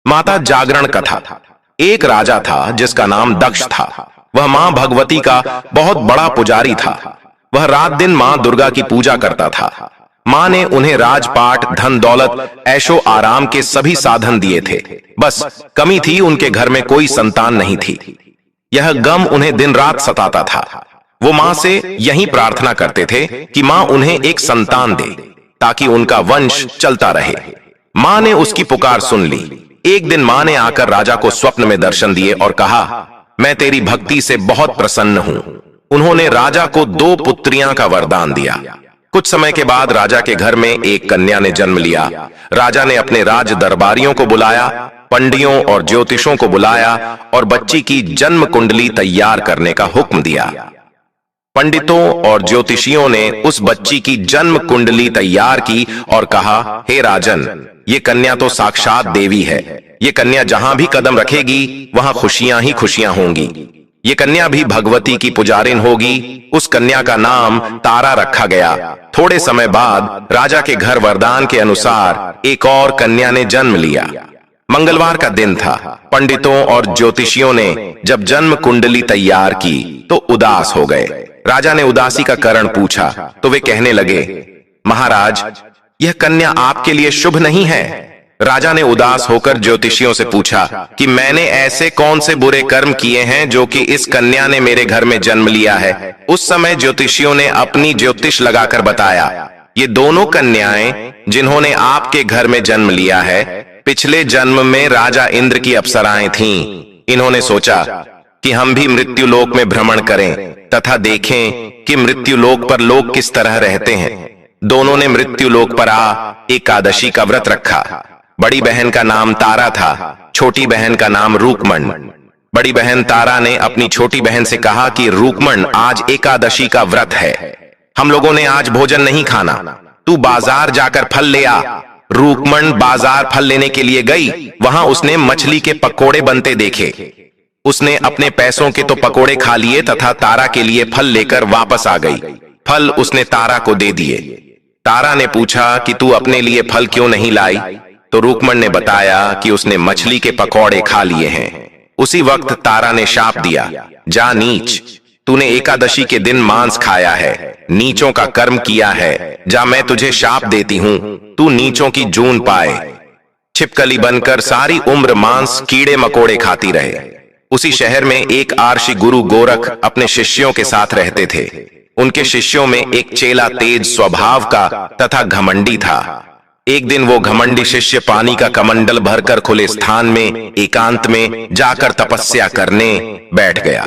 माता जागरण कथा। एक राजा था जिसका नाम दक्ष था। वह मां भगवती का बहुत बड़ा पुजारी था। वह रात दिन मां दुर्गा की पूजा करता था। मां ने उन्हें राजपाट, धन दौलत, ऐशो आराम के सभी साधन दिए थे। बस कमी थी, उनके घर में कोई संतान नहीं थी। यह गम उन्हें दिन रात सताता था। वो मां से यही प्रार्थना करते थे कि मां उन्हें एक संतान दे ताकि उनका वंश चलता रहे। मां ने उसकी पुकार सुन ली। एक दिन मां ने आकर राजा को स्वप्न में दर्शन दिए और कहा, मैं तेरी भक्ति से बहुत प्रसन्न हूं। उन्होंने राजा को 2 पुत्रियां का वरदान दिया। कुछ समय के बाद राजा के घर में एक कन्या ने जन्म लिया। राजा ने अपने राज दरबारियों को बुलाया, पंडियों और ज्योतिषों को बुलाया और बच्ची की जन्म कुंडली तैयार करने का हुक्म दिया। पंडितों और ज्योतिषियों ने उस बच्ची की जन्म कुंडली तैयार की और कहा, हे राजन, ये कन्या तो साक्षात देवी है। ये कन्या जहां भी कदम रखेगी वहां खुशियां ही खुशियां होंगी। ये कन्या भी भगवती की पुजारिन होगी। उस कन्या का नाम तारा रखा गया। थोड़े समय बाद राजा के घर वरदान के अनुसार एक और कन्या ने जन्म लिया। मंगलवार का दिन था। पंडितों और ज्योतिषियों ने जब जन्म कुंडली तैयार की तो उदास हो गए। राजा ने उदासी का कारण पूछा तो वे कहने लगे, महाराज, यह कन्या आपके लिए शुभ नहीं है। राजा ने उदास होकर ज्योतिषियों से पूछा कि मैंने ऐसे कौन से बुरे कर्म किए हैं जो कि इस कन्या ने मेरे घर में जन्म लिया है। उस समय ज्योतिषियों ने अपनी ज्योतिष लगाकर बताया, ये दोनों कन्याएं जिन्होंने आपके घर में जन्म लिया है, पिछले जन्म में राजा इंद्र की अप्सराएं थीं। इन्होंने सोचा कि हम भी मृत्यु लोक में भ्रमण करें तथा देखें कि मृत्यु लोक पर लोग किस तरह रहते हैं। दोनों ने मृत्यु लोक पर एकादशी का व्रत रखा। बड़ी बहन का नाम तारा था, छोटी बहन का नाम रूकमण। बड़ी बहन तारा ने अपनी छोटी बहन से कहा कि रूकमण, आज एकादशी का व्रत है, हम लोगों ने आज भोजन नहीं खाना, तू बाजार जाकर फल ले आ। रूकमण बाजार फल लेने के लिए गई। वहां उसने मछली के पकोड़े बनते देखे। उसने अपने पैसों के तो पकोड़े खा लिए तथा तारा के लिए फल लेकर वापस आ गई। फल उसने तारा को दे दिए। तारा ने पूछा कि तू अपने लिए फल क्यों नहीं लाई? तो रूकमण ने बताया कि उसने मछली के पकौड़े खा लिए हैं। उसी वक्त तारा ने शाप दिया, जा नीच, तूने एकादशी के दिन मांस खाया है, नीचों का कर्म किया है, जा मैं तुझे शाप देती हूं, तू नीचों की जून पाए। छिपकली बनकर सारी उम्र मांस कीड़े मकोड़े खाती रहे। उसी शहर में एक आर्षि गुरु गोरख अपने शिष्यों के साथ रहते थे। उनके शिष्यों में एक चेला तेज स्वभाव का तथा घमंडी था। एक दिन वो घमंडी शिष्य पानी का कमंडल भरकर खुले स्थान में एकांत में जाकर तपस्या करने बैठ गया।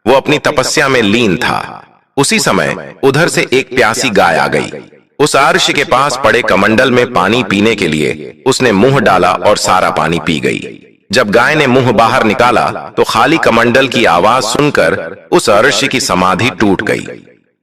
वो अपनी तपस्या में लीन था। उसी समय उधर से एक प्यासी गाय आ गई। उस आर्षि के पास पड़े कमंडल में पानी पीने के लिए उसने मुंह डाला और सारा पानी पी गई। जब गाय ने मुंह बाहर निकाला तो खाली कमंडल की आवाज सुनकर उस आर्षि की समाधि टूट गई।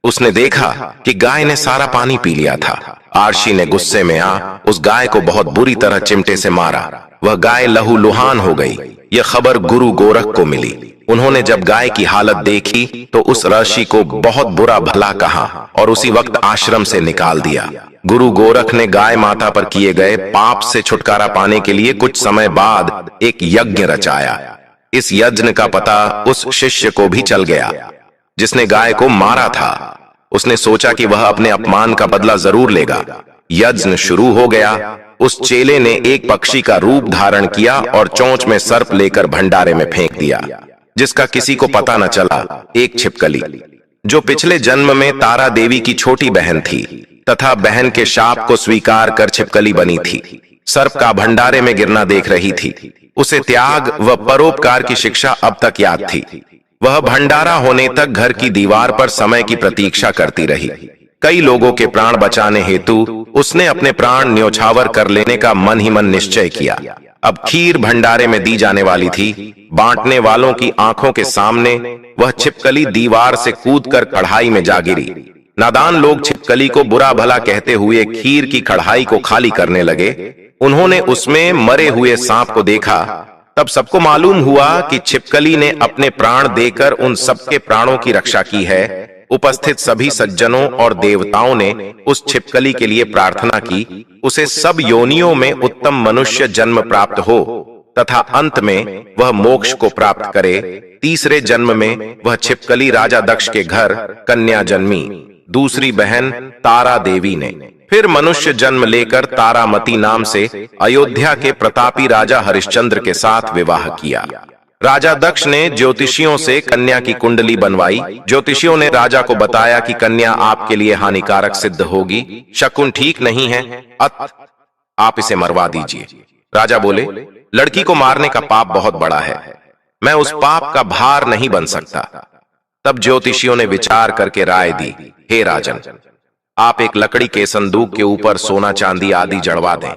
उसने देखा कि गाय ने सारा पानी पी लिया था। आर्षि ने गुस्से में उस गाय को बहुत बुरी तरह चिमटे से मारा। वह गाय लहूलुहान हो गई। यह खबर गुरु गोरख को मिली। उन्होंने जब गाय की हालत देखी तो उस ऋषि को बहुत बुरा भला कहा और उसी वक्त आश्रम से निकाल दिया। गुरु गोरख ने गाय माता पर किए गए पाप से छुटकारा पाने के लिए कुछ समय बाद एक यज्ञ रचाया। इस यज्ञ का पता उस शिष्य को भी चल गया जिसने गाय को मारा था। उसने सोचा कि वह अपने अपमान का बदला जरूर लेगा। यज्ञ शुरू हो गया। उस चेले ने एक पक्षी का रूप धारण किया और चोंच में सर्प लेकर भंडारे में फेंक दिया, जिसका किसी को पता न चला। एक छिपकली जो पिछले जन्म में तारा देवी की छोटी बहन थी तथा बहन के शाप को स्वीकार कर छिपकली बनी थी, सर्प का भंडारे में गिरना देख रही थी। उसे त्याग व परोपकार की शिक्षा अब तक याद थी। वह भंडारा होने तक घर की दीवार पर समय की प्रतीक्षा करती रही। कई लोगों के प्राण बचाने हेतु उसने अपने प्राण न्योछावर कर लेने का मन ही मन निश्चय किया। अब खीर भंडारे में दी जाने वाली थी। बांटने वालों की आंखों के सामने वह छिपकली दीवार से कूदकर कढ़ाई में जा गिरी। नादान लोग छिपकली को बुरा भला कहते हुए खीर की कढ़ाई को खाली करने लगे। उन्होंने उसमें मरे हुए सांप को देखा। तब सबको मालूम हुआ कि छिपकली ने अपने प्राण देकर उन सबके प्राणों की रक्षा की है। उपस्थित सभी सज्जनों और देवताओं ने उस छिपकली के लिए प्रार्थना की, उसे सब योनियों में उत्तम मनुष्य जन्म प्राप्त हो। तथा अंत में वह मोक्ष को प्राप्त करे। तीसरे जन्म में वह छिपकली राजा दक्ष के घर कन्या जन्मी। दूसरी बहन तारा देवी ने फिर मनुष्य जन्म लेकर तारामती नाम से अयोध्या के प्रतापी राजा हरिश्चंद्र के साथ विवाह किया। राजा दक्ष ने ज्योतिषियों से कन्या की कुंडली बनवाई। ज्योतिषियों ने राजा को बताया कि कन्या आपके लिए हानिकारक सिद्ध होगी, शकुन ठीक नहीं है, आप इसे मरवा दीजिए। राजा बोले, लड़की को मारने का पाप बहुत बड़ा है, मैं उस पाप का भार नहीं बन सकता। तब ज्योतिषियों ने विचार करके राय दी, हे राजन, आप एक लकड़ी के संदूक के ऊपर सोना चांदी आदि जड़वा दें,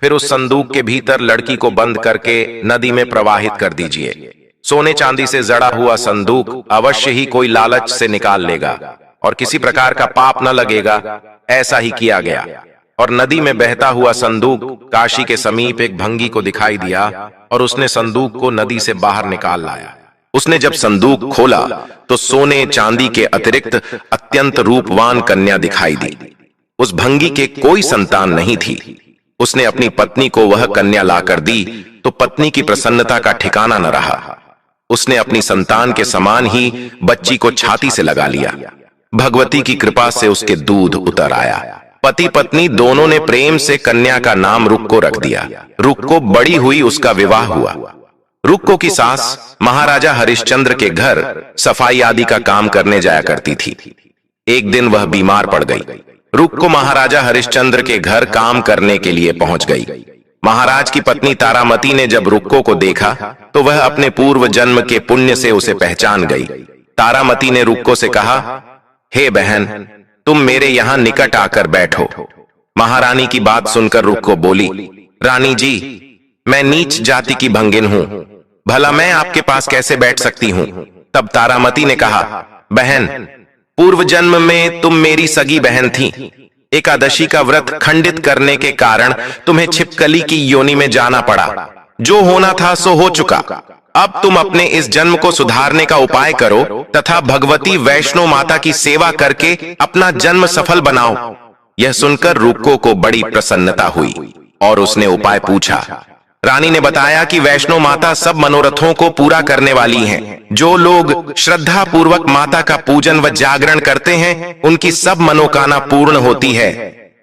फिर उस संदूक के भीतर लड़की को बंद करके नदी में प्रवाहित कर दीजिए। सोने चांदी से जड़ा हुआ संदूक अवश्य ही कोई लालच से निकाल लेगा और किसी प्रकार का पाप न लगेगा। ऐसा ही किया गया और नदी में बहता हुआ संदूक काशी के समीप एक भंगी को दिखाई दिया और उसने संदूक को नदी से बाहर निकाल लाया। उसने जब संदूक खोला तो सोने चांदी के अतिरिक्त अत्यंत रूपवान कन्या दिखाई दी। उस भंगी के कोई संतान नहीं थी। उसने अपनी पत्नी को वह कन्या लाकर दी तो पत्नी की प्रसन्नता का ठिकाना न रहा। उसने अपनी संतान के समान ही बच्ची को छाती से लगा लिया। भगवती की कृपा से उसके दूध उतर आया। पति पत्नी दोनों ने प्रेम से कन्या का नाम रुक्को रख दिया। रुक्को बड़ी हुई, उसका विवाह हुआ। रुक्को की सास महाराजा हरिश्चंद्र के घर सफाई आदि का काम करने जाया करती थी। एक दिन वह बीमार पड़ गई। रुक्को महाराजा हरिश्चंद्र के घर काम करने के लिए पहुंच गई। महाराज की पत्नी तारामती ने जब रुक्को को देखा तो वह अपने पूर्व जन्म के पुण्य से उसे पहचान गई। तारामती ने रुक्को से कहा, हे बहन, तुम मेरे यहां निकट आकर बैठो। महारानी की बात सुनकर रुक्को बोली, रानी जी, मैं नीच जाति की भंगिन हूं, भला मैं आपके पास कैसे बैठ सकती हूं। तब तारामती ने कहा, बहन, पूर्व जन्म में तुम मेरी सगी बहन थी। एकादशी का व्रत खंडित करने के कारण तुम्हें छिपकली की योनि में जाना पड़ा। जो होना था सो हो चुका। अब तुम अपने इस जन्म को सुधारने का उपाय करो तथा भगवती वैष्णो माता की सेवा करके अपना जन्म सफल बनाओ। यह सुनकर रुक्को को बड़ी प्रसन्नता हुई और उसने उपाय पूछा। रानी ने बताया कि वैष्णो माता सब मनोरथों को पूरा करने वाली हैं। जो लोग श्रद्धा पूर्वक माता का पूजन व जागरण करते हैं, उनकी सब मनोकामना पूर्ण होती है।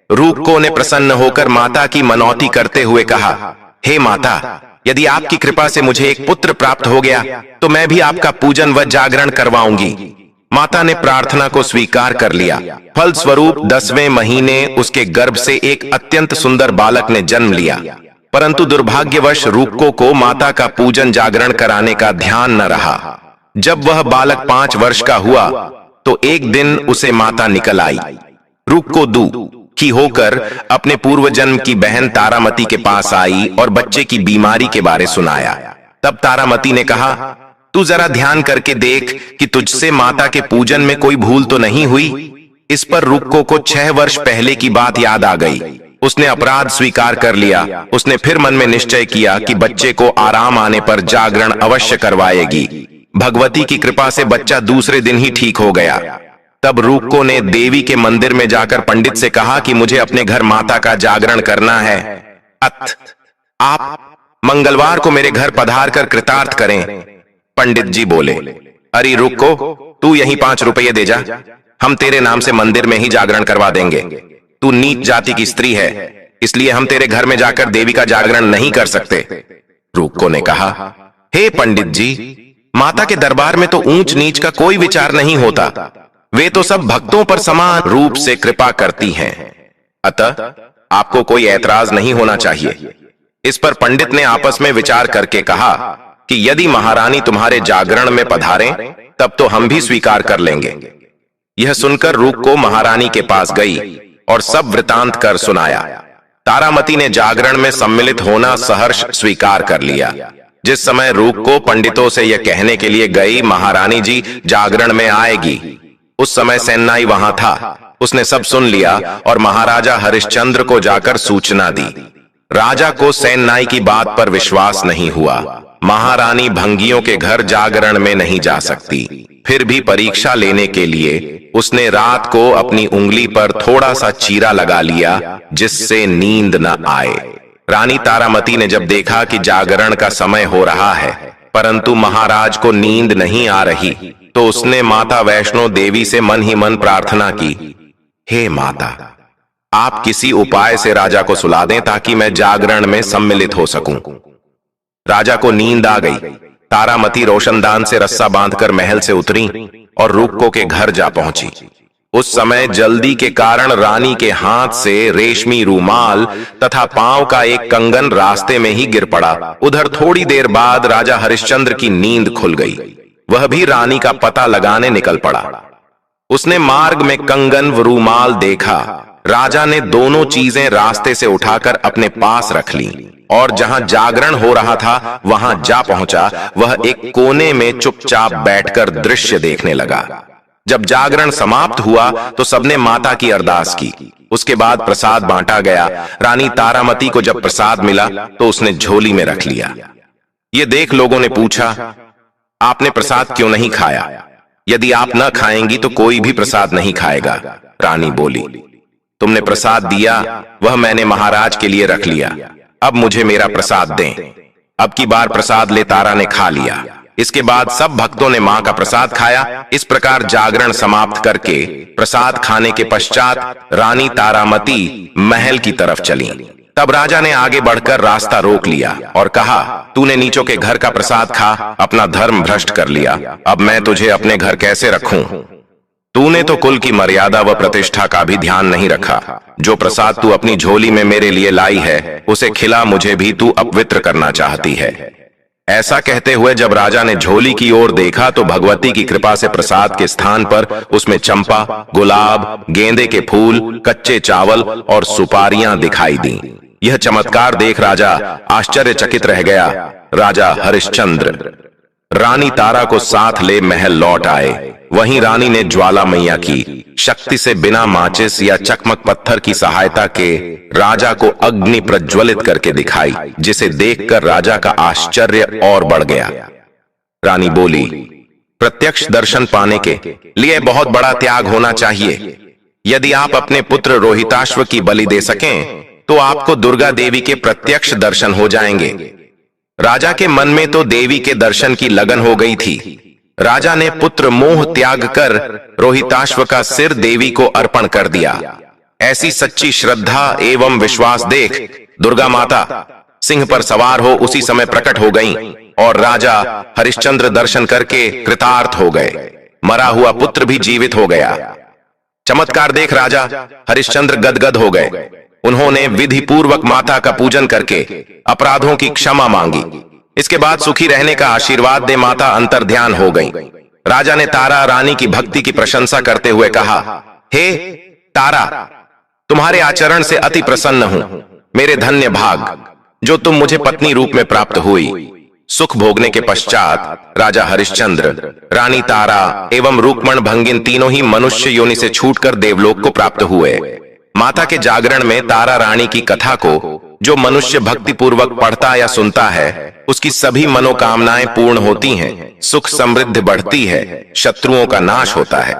रुक्को ने प्रसन्न होकर माता की मनौती करते हुए कहा, हे माता, यदि आपकी कृपा से मुझे एक पुत्र प्राप्त हो गया तो मैं भी आपका पूजन व जागरण करवाऊंगी। माता ने प्रार्थना को स्वीकार कर लिया। फल स्वरूप 10वें महीने उसके गर्भ से एक अत्यंत सुंदर बालक ने जन्म लिया। परंतु दुर्भाग्यवश रुक्को को माता का पूजन जागरण कराने का ध्यान न रहा। जब वह बालक 5 वर्ष का हुआ तो एक दिन उसे माता निकल आई। रुक्को दुखी होकर अपने पूर्व जन्म की बहन तारामती के पास आई और बच्चे की बीमारी के बारे सुनाया। तब तारामती ने कहा, तू जरा ध्यान करके देख कि तुझसे माता के पूजन में कोई भूल तो नहीं हुई। इस पर रुक्को को 6 वर्ष पहले की बात याद आ गई। उसने अपराध स्वीकार कर लिया। उसने फिर मन में निश्चय किया कि बच्चे को आराम आने पर जागरण अवश्य करवाएगी। भगवती की कृपा से बच्चा दूसरे दिन ही ठीक हो गया। तब रुक्को ने देवी के मंदिर में जाकर पंडित से कहा कि मुझे अपने घर माता का जागरण करना है। आप मंगलवार को मेरे घर पधार कर कृतार्थ करें। पंडित जी बोले, अरे रुक्को, तू यही 5 रुपये दे जा, हम तेरे नाम से मंदिर में ही जागरण करवा देंगे। तू नीच जाति की स्त्री है, इसलिए हम तेरे घर में जाकर देवी का जागरण नहीं कर सकते। रुक्को ने कहा, हे पंडित जी, माता के दरबार में तो ऊंच नीच का कोई विचार नहीं होता। वे तो सब भक्तों पर समान रूप से कृपा करती हैं। अतः आपको कोई ऐतराज नहीं होना चाहिए। इस पर पंडित ने आपस में विचार करके कहा कि यदि महारानी तुम्हारे जागरण में पधारें तब तो हम भी स्वीकार कर लेंगे। यह सुनकर रुक्को महारानी के पास गई और सब वृतांत कर सुनाया। तारामती ने जागरण में सम्मिलित होना सहर्ष स्वीकार कर लिया। जिस समय रुक्को पंडितों से यह कहने के लिए गई, महारानी जी जागरण में आएगी, उस समय सेनाई वहां था। उसने सब सुन लिया और महाराजा हरिश्चंद्र को जाकर सूचना दी। राजा को सेनाई की बात पर विश्वास नहीं हुआ। महारानी भंगियों के घर जागरण में नहीं जा सकती। फिर भी परीक्षा लेने के लिए उसने रात को अपनी उंगली पर थोड़ा सा चीरा लगा लिया, जिससे नींद न आए। रानी तारामती ने जब देखा कि जागरण का समय हो रहा है परंतु महाराज को नींद नहीं आ रही, तो उसने माता वैष्णो देवी से मन ही मन प्रार्थना की, हे माता, आप किसी उपाय से राजा को सुला दें ताकि मैं जागरण में सम्मिलित हो सकूं। राजा को नींद आ गई। तारामती रोशनदान से रस्सा बांधकर महल से उतरी और रूपको के घर जा पहुंची। उस समय जल्दी के कारण रानी के हाथ से रेशमी रूमाल तथा पांव का एक कंगन रास्ते में ही गिर पड़ा। उधर थोड़ी देर बाद राजा हरिश्चंद्र की नींद खुल गई। वह भी रानी का पता लगाने निकल पड़ा। उसने मार्ग में कंगन व रूमाल देखा। राजा ने दोनों चीजें रास्ते से उठाकर अपने पास रख ली और जहां जागरण हो रहा था वहां जा पहुंचा। वह एक कोने में चुपचाप बैठकर दृश्य देखने लगा। जब जागरण समाप्त हुआ तो सबने माता की अरदास की। उसके बाद प्रसाद बांटा गया। रानी तारामती को जब प्रसाद मिला तो उसने झोली में रख लिया। ये देख लोगों ने पूछा, आपने प्रसाद क्यों नहीं खाया? यदि आप न खाएंगी तो कोई भी प्रसाद नहीं खाएगा। रानी बोली, तुमने प्रसाद दिया वह मैंने महाराज के लिए रख लिया। अब मुझे मेरा प्रसाद दें। अब की बार प्रसाद ले तारा ने खा लिया। इसके बाद सब भक्तों ने मां का प्रसाद खाया। इस प्रकार जागरण समाप्त करके प्रसाद खाने के पश्चात रानी तारामती महल की तरफ चली। तब राजा ने आगे बढ़कर रास्ता रोक लिया और कहा, तूने नीचों के घर का प्रसाद खा, अपना धर्म भ्रष्ट कर लिया। अब मैं तुझे अपने घर कैसे रखूं? तूने तो कुल की मर्यादा व प्रतिष्ठा का भी ध्यान नहीं रखा। जो प्रसाद तू अपनी झोली में मेरे लिए लाई है उसे खिला, मुझे भी तू अपवित्र करना चाहती है। ऐसा कहते हुए जब राजा ने झोली की ओर देखा तो भगवती की कृपा से प्रसाद के स्थान पर उसमें चंपा, गुलाब, गेंदे के फूल, कच्चे चावल और सुपारियां दिखाई दी। यह चमत्कार देख राजा आश्चर्यचकित रह गया। राजा हरिश्चंद्र रानी तारा को साथ ले महल लौट आए। वहीं रानी ने ज्वाला मैया की शक्ति से बिना माचिस या चकमक पत्थर की सहायता के राजा को अग्नि प्रज्वलित करके दिखाई, जिसे देखकर राजा का आश्चर्य और बढ़ गया। रानी बोली, प्रत्यक्ष दर्शन पाने के लिए बहुत बड़ा त्याग होना चाहिए। यदि आप अपने पुत्र रोहिताश्व की बलि दे सकें तो आपको दुर्गा देवी के प्रत्यक्ष दर्शन हो जाएंगे। राजा के मन में तो देवी के दर्शन की लगन हो गई थी। राजा ने पुत्र मोह त्याग कर रोहिताश्व का सिर देवी को अर्पण कर दिया। ऐसी सच्ची श्रद्धा एवं विश्वास देख दुर्गा माता सिंह पर सवार हो उसी समय प्रकट हो गईं और राजा हरिश्चंद्र दर्शन करके कृतार्थ हो गए। मरा हुआ पुत्र भी जीवित हो गया। चमत्कार देख राजा हरिश्चंद्र गदगद हो गए। उन्होंने विधि पूर्वक माता का पूजन करके अपराधों की क्षमा मांगी। इसके बाद सुखी रहने का आशीर्वाद दे माता अंतर्ध्यान हो गईं। राजा ने तारा रानी की भक्ति की प्रशंसा करते हुए कहा, हे तारा, तुम्हारे आचरण से अति प्रसन्न हूं। मेरे धन्य भाग जो तुम मुझे पत्नी रूप में प्राप्त हुई। सुख भोगने के पश्चात राजा हरिश्चंद्र, रानी तारा एवं रूकमण भंगिन तीनों ही मनुष्य योनि से छूटकर देवलोक को प्राप्त हुए। माता के जागरण में तारा रानी की कथा को जो मनुष्य भक्ति पूर्वक पढ़ता या सुनता है उसकी सभी मनोकामनाएं पूर्ण होती हैं, सुख समृद्धि बढ़ती है, शत्रुओं का नाश होता है।